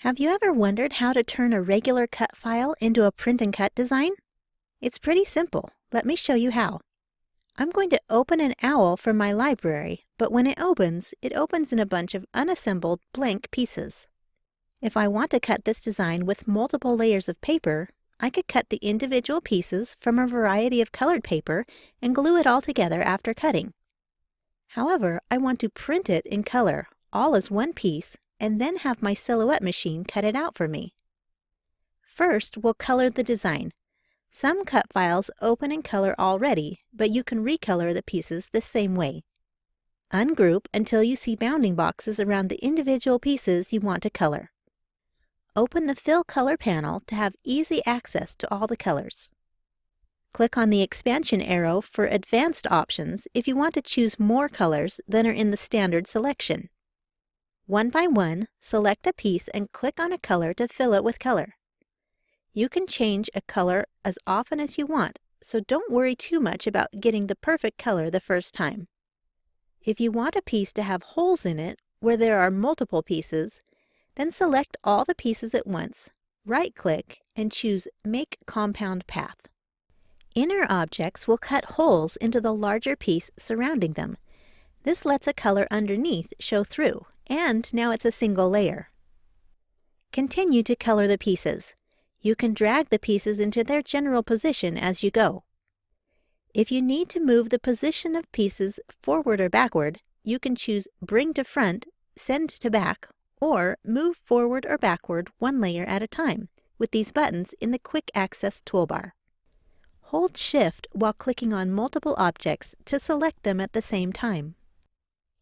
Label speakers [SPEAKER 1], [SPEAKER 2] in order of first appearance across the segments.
[SPEAKER 1] Have you ever wondered how to turn a regular cut file into a print and cut design? It's pretty simple. Let me show you how. I'm going to open an owl from my library, but when it opens in a bunch of unassembled blank pieces. If I want to cut this design with multiple layers of paper, I could cut the individual pieces from a variety of colored paper and glue it all together after cutting. However, I want to print it in color, all as one piece, and then have my Silhouette machine cut it out for me. First, we'll color the design. Some cut files open in color already, but you can recolor the pieces the same way. Ungroup until you see bounding boxes around the individual pieces you want to color. Open the Fill Color panel to have easy access to all the colors. Click on the expansion arrow for advanced options if you want to choose more colors than are in the standard selection. One by one, select a piece and click on a color to fill it with color. You can change a color as often as you want, so don't worry too much about getting the perfect color the first time. If you want a piece to have holes in it where there are multiple pieces, then select all the pieces at once, right-click, and choose Make Compound Path. Inner objects will cut holes into the larger piece surrounding them. This lets a color underneath show through, and now it's a single layer. Continue to color the pieces. You can drag the pieces into their general position as you go. If you need to move the position of pieces forward or backward, you can choose Bring to Front, Send to Back, or Move Forward or Backward one layer at a time with these buttons in the Quick Access toolbar. Hold Shift while clicking on multiple objects to select them at the same time.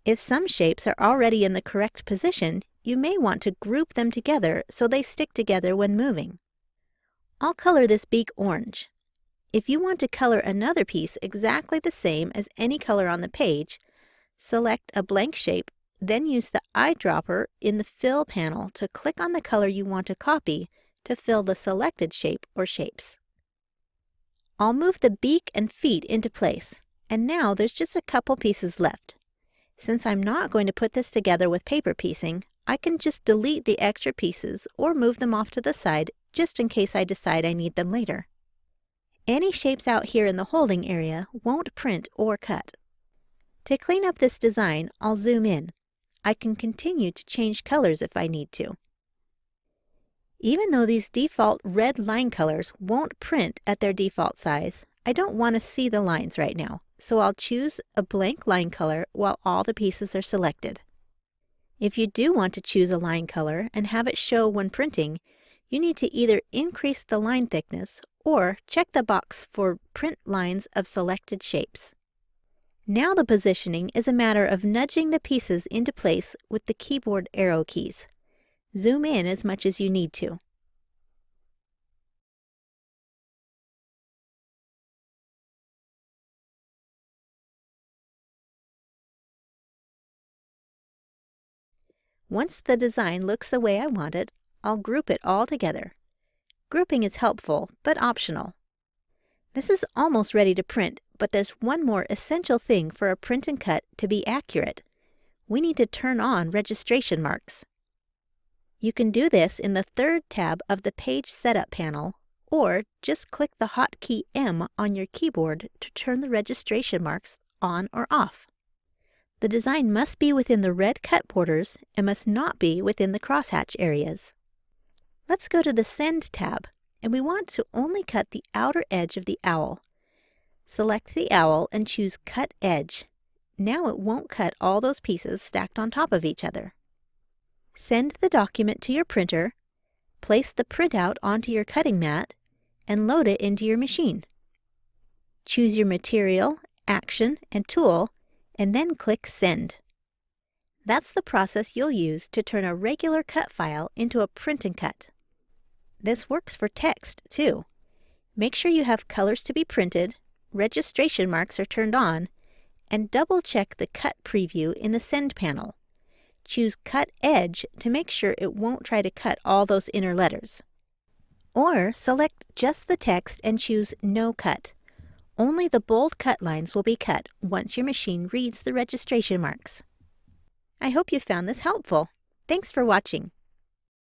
[SPEAKER 1] If some shapes are already in the correct position, you may want to group them together so they stick together when moving. I'll color this beak orange. If you want to color another piece exactly the same as any color on the page, select a blank shape, then use the eyedropper in the Fill panel to click on the color you want to copy to fill the selected shape or shapes. I'll move the beak and feet into place, and now there's just a couple pieces left. Since I'm not going to put this together with paper piecing, I can just delete the extra pieces or move them off to the side just in case I decide I need them later. Any shapes out here in the holding area won't print or cut. To clean up this design, I'll zoom in. I can continue to change colors if I need to. Even though these default red line colors won't print at their default size, I don't want to see the lines right now, so I'll choose a blank line color while all the pieces are selected. If you do want to choose a line color and have it show when printing, you need to either increase the line thickness or check the box for Print Lines of Selected Shapes. Now the positioning is a matter of nudging the pieces into place with the keyboard arrow keys. Zoom in as much as you need to. Once the design looks the way I want it, I'll group it all together. Grouping is helpful, but optional. This is almost ready to print, but there's one more essential thing for a print and cut to be accurate. We need to turn on registration marks. You can do this in the third tab of the Page Setup panel, or just click the hotkey M on your keyboard to turn the registration marks on or off. The design must be within the red cut borders and must not be within the crosshatch areas. Let's go to the Send tab, and we want to only cut the outer edge of the owl. Select the owl and choose Cut Edge. Now it won't cut all those pieces stacked on top of each other. Send the document to your printer, place the printout onto your cutting mat, and load it into your machine. Choose your material, action, and tool, and then click Send. That's the process you'll use to turn a regular cut file into a print and cut. This works for text, too. Make sure you have colors to be printed, registration marks are turned on, and double-check the cut preview in the Send panel. Choose Cut Edge to make sure it won't try to cut all those inner letters. Or select just the text and choose No Cut. Only the bold cut lines will be cut once your machine reads the registration marks. I hope you found this helpful. Thanks for watching.